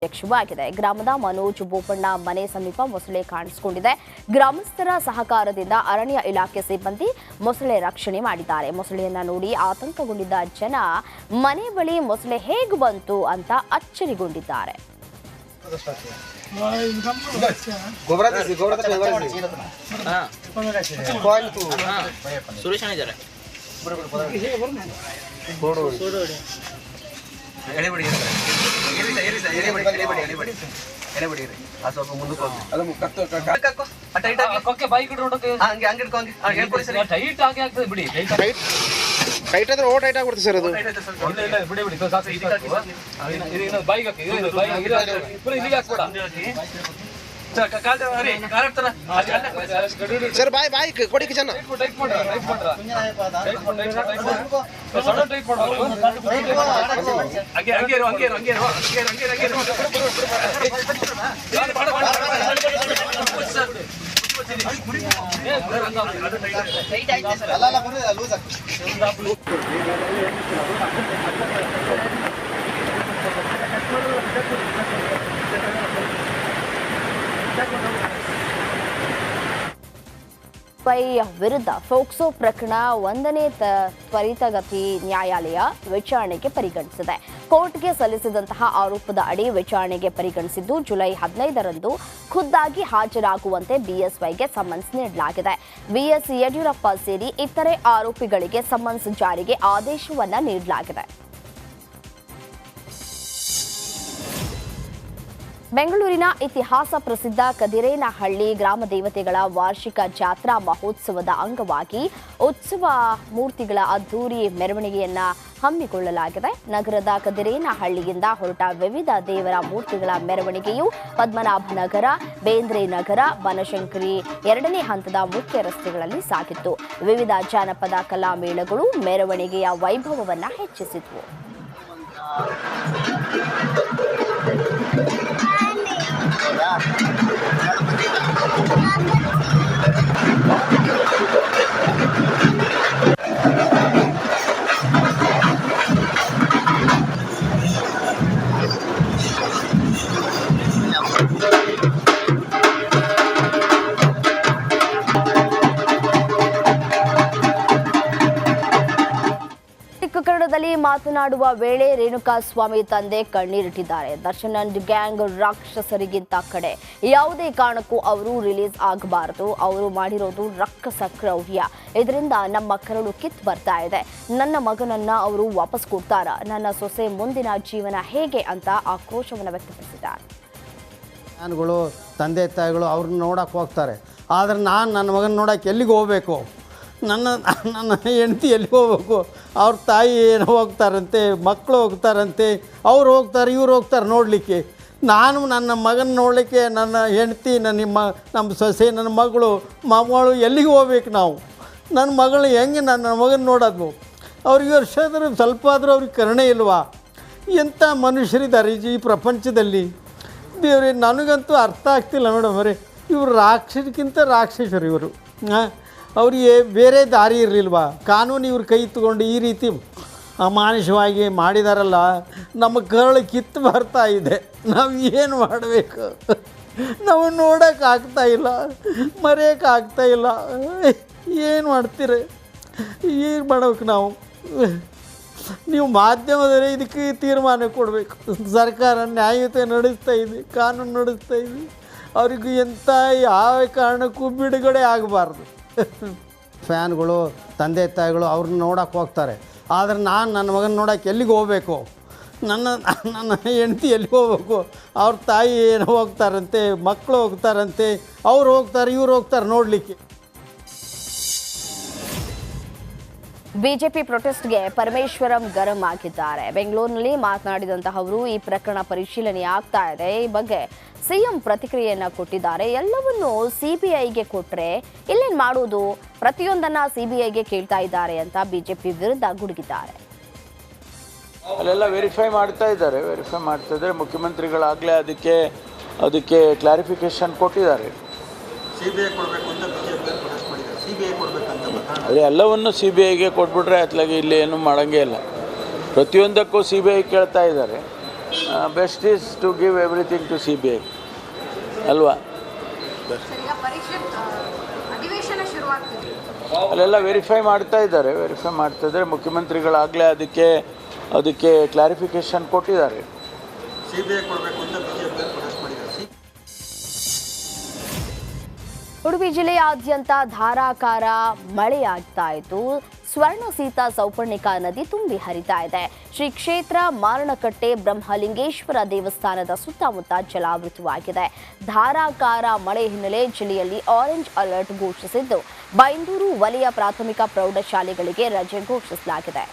ಯಕ್ಷವಾಗಿದೆ. ಗ್ರಾಮದ ಮನೋಜ್ ಬೋಪಣ್ಣ ಮನೆ ಸಮೀಪ ಮೊಸಳೆ ಕಾಣಿಸಿಕೊಂಡಿದೆ. ಗ್ರಾಮಸ್ಥರ ಸಹಕಾರದಿಂದ ಅರಣ್ಯ ಇಲಾಖೆ ಸಿಬ್ಬಂದಿ ಮೊಸಳೆ ರಕ್ಷಣೆ ಮಾಡಿದ್ದಾರೆ. ಮೊಸಳೆಯನ್ನ ನೋಡಿ ಆತಂಕಗೊಂಡಿದ್ದ ಜನ ಮನೆ ಬಳಿ ಮೊಸಳೆ ಹೇಗೆ ಬಂತು ಅಂತ ಅಚ್ಚರಿಗೊಂಡಿದ್ದಾರೆ. ಟೈಟ್ ಆದ್ರೆ ಓವರ್ ಟೈಟ್ ಆಗ್ಬಿಡುತ್ತೆ ಸರ್ ಅದು. ಸರ್ ಬಾಯ್ ಬಾಯ್ ಕೊಡಿ ಕಿಚನ್ ವಿರುದ್ಧ ಫೋಕ್ಸೋ ಪ್ರಕರಣ 1ನೇ ತ್ವರಿತಗತಿ ನ್ಯಾಯಾಲಯ ವಿಚಾರಣೆಗೆ ಪರಿಗಣಿಸಿದೆ. ಕೋರ್ಟ್ಗೆ ಸಲ್ಲಿಸಿದಂತಹ ಆರೋಪದ ಅಡಿ ವಿಚಾರಣೆಗೆ ಪರಿಗಣಿಸಿದ್ದು ಜುಲೈ 15ರಂದು ಖುದ್ದಾಗಿ ಹಾಜರಾಗುವಂತೆ ಬಿಎಸ್ವೈಗೆ ಸಮನ್ಸ್ ನೀಡಲಾಗಿದೆ. ಬಿಎಸ್ ಯಡಿಯೂರಪ್ಪ ಸೇರಿ ಇತರೆ ಆರೋಪಿಗಳಿಗೆ ಸಮನ್ಸ್ ಜಾರಿಗೆ ಆದೇಶವನ್ನ ನೀಡಲಾಗಿದೆ. ಬೆಂಗಳೂರಿನ ಇತಿಹಾಸ ಪ್ರಸಿದ್ಧ ಕದಿರೇನಹಳ್ಳಿ ಗ್ರಾಮ ದೇವತೆಗಳ ವಾರ್ಷಿಕ ಜಾತ್ರಾ ಮಹೋತ್ಸವದ ಅಂಗವಾಗಿ ಉತ್ಸವ ಮೂರ್ತಿಗಳ ಅದ್ದೂರಿ ಮೆರವಣಿಗೆಯನ್ನ ಹಮ್ಮಿಕೊಳ್ಳಲಾಗಿದೆ. ನಗರದ ಕದಿರೇನಹಳ್ಳಿಯಿಂದ ಹೊರಟ ವಿವಿಧ ದೇವರ ಮೂರ್ತಿಗಳ ಮೆರವಣಿಗೆಯು ಪದ್ಮನಾಭನಗರ, ಬೇಂದ್ರೆ ನಗರ, ಬನಶಂಕರಿ 2ನೇ ಹಂತದ ಮುಖ್ಯ ರಸ್ತೆಗಳಲ್ಲಿ ಸಾಗಿತ್ತು. ವಿವಿಧ ಜಾನಪದ ಕಲಾ ಮೇಳಗಳು ಮೆರವಣಿಗೆಯ ವೈಭವವನ್ನ ಹೆಚ್ಚಿಸಿದ್ವು. ಕನ್ನಡದಲ್ಲಿ ಮಾತನಾಡುವ ವೇಳೆ ರೇಣುಕಾಸ್ವಾಮಿ ತಂದೆ ಕಣ್ಣೀರಿಟ್ಟಿದ್ದಾರೆ. ದರ್ಶನ್ ಅಂಡ್ ಗ್ಯಾಂಗ್ ರಾಕ್ಷಸರಿಗಿಂತ ಕಡೆ, ಯಾವುದೇ ಕಾರಣಕ್ಕೂ ಅವರು ರಿಲೀಸ್ ಆಗಬಾರದು. ಅವರು ಮಾಡಿರೋದು ರಕ್ಕಸ ಕ್ರೌರ್ಯ. ಇದರಿಂದ ನಮ್ಮ ಕರಳು ಕಿತ್ತು ಬರ್ತಾ ಇದೆ. ನನ್ನ ಮಗನನ್ನ ಅವರು ವಾಪಸ್ ಕೊಡ್ತಾರ? ನನ್ನ ಸೊಸೆ ಮುಂದಿನ ಜೀವನ ಹೇಗೆ ಅಂತ ಆಕ್ರೋಶವನ್ನು ವ್ಯಕ್ತಪಡಿಸಿದ್ದಾರೆ. ಫ್ಯಾನ್ಗಳು, ತಂದೆ ತಾಯಿಗಳು ಅವ್ರನ್ನ ನೋಡಕ್ಕೆ ಹೋಗ್ತಾರೆ. ಆದರೆ ನಾನು ನನ್ನ ಮಗನ ನೋಡೋಕೆ ಎಲ್ಲಿಗೆ ಹೋಗಬೇಕು? ನನ್ನ ಹೆಂಡತಿ ಎಲ್ಲಿಗೆ ಹೋಗ್ಬೇಕು? ಅವ್ರ ತಾಯಿ ಏನು ಹೋಗ್ತಾರಂತೆ, ಮಕ್ಕಳು ಹೋಗ್ತಾರಂತೆ, ಅವ್ರು ಹೋಗ್ತಾರೆ, ಇವ್ರು ಹೋಗ್ತಾರೆ ನೋಡಲಿಕ್ಕೆ. ನಾನು ನನ್ನ ಮಗನ ನೋಡಲಿಕ್ಕೆ ನನ್ನ ಹೆಂಡತಿ, ನಮ್ಮ ಸೊಸೆ, ನನ್ನ ಮಗಳು ಎಲ್ಲಿಗೆ ಹೋಗ್ಬೇಕು ನಾವು? ನನ್ನ ಮಗಳು ಹೆಂಗೆ ನನ್ನ ಮಗನ ನೋಡೋದು? ಅವ್ರಿಗೆ ವರ್ಷಾದರೂ ಸ್ವಲ್ಪ ಆದರೂ ಅವ್ರಿಗೆ ಕರುಣೆ ಇಲ್ವಾ? ಎಂಥ ಮನುಷ್ಯರಿದ್ದಾರೆ ಈ ಪ್ರಪಂಚದಲ್ಲಿ. ದೇವ್ರೆ, ನನಗಂತೂ ಅರ್ಥ ಆಗ್ತಿಲ್ಲ ಮೇಡಮ್. ಇವರು ರಾಕ್ಷಸಕ್ಕಿಂತ ರಾಕ್ಷಸರು ಇವರು. ಅವರಿಗೆ ಬೇರೆ ದಾರಿ ಇರಲಿಲ್ವಾ? ಕಾನೂನು ಇವ್ರ ಕೈ ತಗೊಂಡು ಈ ರೀತಿ ಅಮಾನುಷವಾಗಿ ಮಾಡಿದಾರಲ್ಲ, ನಮ್ಮ ಕರಳು ಕಿತ್ತು ಬರ್ತಾ ಇದೆ. ನಾವು ಏನು ಮಾಡಬೇಕು? ನಾವು ನೋಡೋಕ್ಕಾಗ್ತಾಯಿಲ್ಲ, ಮರೆಯೋಕ್ಕಾಗ್ತಾಯಿಲ್ಲ. ಏನು ಮಾಡ್ತೀರ? ಏನು ಮಾಡಬೇಕು ನಾವು? ನೀವು ಮಾಧ್ಯಮದಲ್ಲಿ ಇದಕ್ಕೆ ತೀರ್ಮಾನ ಕೊಡಬೇಕು. ಸರ್ಕಾರ ನ್ಯಾಯಯುತ ನಡೆಸ್ತಾ ಇದೆ, ಕಾನೂನು ನಡೆಸ್ತಾ ಇದೆ. ಅವ್ರಿಗೂ ಎಂಥ ಯಾವ ಕಾರಣಕ್ಕೂ ಬಿಡುಗಡೆ ಆಗಬಾರ್ದು. ಫ್ಯಾನ್ಗಳು, ತಂದೆ ತಾಯಿಗಳು ಅವ್ರನ್ನ ನೋಡಕ್ಕೆ ಹೋಗ್ತಾರೆ. ಆದರೆ ನಾನು ನನ್ನ ಮಗನ ನೋಡೋಕೆ ಎಲ್ಲಿಗೆ ಹೋಗಬೇಕು? ನನ್ನ ಹೆಂಡತಿ ಎಲ್ಲಿಗೆ ಹೋಗ್ಬೇಕು? ಅವ್ರ ತಾಯಿ ಏನು ಹೋಗ್ತಾರಂತೆ, ಮಕ್ಕಳು ಹೋಗ್ತಾರಂತೆ, ಅವ್ರು ಹೋಗ್ತಾರೆ, ಇವ್ರು ಹೋಗ್ತಾರೆ ನೋಡಲಿಕ್ಕೆ. ಬಿಜೆಪಿ ಪ್ರೊಟೆಸ್ಟ್ಗೆ ಪರಮೇಶ್ವರಂ ಗರಂ ಆಗಿದ್ದಾರೆ. ಬೆಂಗಳೂರಿನಲ್ಲಿ ಮಾತನಾಡಿದಂತಹ ಅವರು, ಈ ಪ್ರಕರಣ ಪರಿಶೀಲನೆ ಆಗ್ತಾ ಇದೆ, ಈ ಬಗ್ಗೆ ಸಿಎಂ ಪ್ರತಿಕ್ರಿಯೆಯನ್ನ ಕೊಟ್ಟಿದ್ದಾರೆ. ಎಲ್ಲವನ್ನೂ ಸಿಬಿಐಗೆ ಕೊಟ್ಟರೆ ಇಲ್ಲೇನು ಮಾಡೋದು? ಪ್ರತಿಯೊಂದನ್ನ ಸಿಬಿಐಗೆ ಕೇಳ್ತಾ ಇದ್ದಾರೆ ಅಂತ ಬಿಜೆಪಿ ವಿರುದ್ಧ ಗುಡುಗಿದ್ದಾರೆ. ಅಲ್ಲೆಲ್ಲ ವೆರಿಫೈ ಮಾಡ್ತಾ ಇದ್ದಾರೆ. ಮುಖ್ಯಮಂತ್ರಿಗಳಾಗಲೇ ಅದಕ್ಕೆ ಕ್ಲಾರಿಫಿಕೇಶನ್ ಕೊಟ್ಟಿದ್ದಾರೆ. ಅದೇ ಎಲ್ಲವನ್ನು CBIಗೆ ಕೊಟ್ಬಿಟ್ರೆ ಅತ್ಲಾಗಿ ಇಲ್ಲಿ ಏನು ಮಾಡೋಂಗೇ ಇಲ್ಲ. ಪ್ರತಿಯೊಂದಕ್ಕೂ CBI ಕೇಳ್ತಾ ಇದ್ದಾರೆ. Best is to give everything to CBI ಅಲ್ವಾ. ಅಧಿವೇಶನ ಶುರುವಾಗ್ತಿದೆ. ಅಲ್ಲೆಲ್ಲ ವೆರಿಫೈ ಮಾಡ್ತಾ ಇದ್ದಾರೆ ಮುಖ್ಯಮಂತ್ರಿಗಳಾಗಲೇ ಅದಕ್ಕೆ ಕ್ಲಾರಿಫಿಕೇಶನ್ ಕೊಟ್ಟಿದ್ದಾರೆ. ಉಡುಪಿ ಜಿಲ್ಲೆಯಾದ್ಯಂತ ಧಾರಾಕಾರ ಮಳೆಯಾಗ್ತಾ ಇದ್ದು ಸ್ವರ್ಣ ಸೀತಾ ಸೌಪರ್ಣಿಕಾ ನದಿ ತುಂಬಿ ಹರಿತಾ ಇದೆ. ಶ್ರೀ ಕ್ಷೇತ್ರ ಮಾರಣಕಟ್ಟೆ ಬ್ರಹ್ಮಲಿಂಗೇಶ್ವರ ದೇವಸ್ಥಾನದ ಸುತ್ತಮುತ್ತ ಜಲಾವೃತವಾಗಿದೆ. ಧಾರಾಕಾರ ಮಳೆ ಹಿನ್ನೆಲೆ ಜಿಲ್ಲೆಯಲ್ಲಿ ಆರೆಂಜ್ ಅಲರ್ಟ್ ಘೋಷಿಸಿದ್ದು ಬೈಂದೂರು ವಲಯ ಪ್ರಾಥಮಿಕ ಪ್ರೌಢಶಾಲೆಗಳಿಗೆ ರಜೆ ಘೋಷಿಸಲಾಗಿದೆ.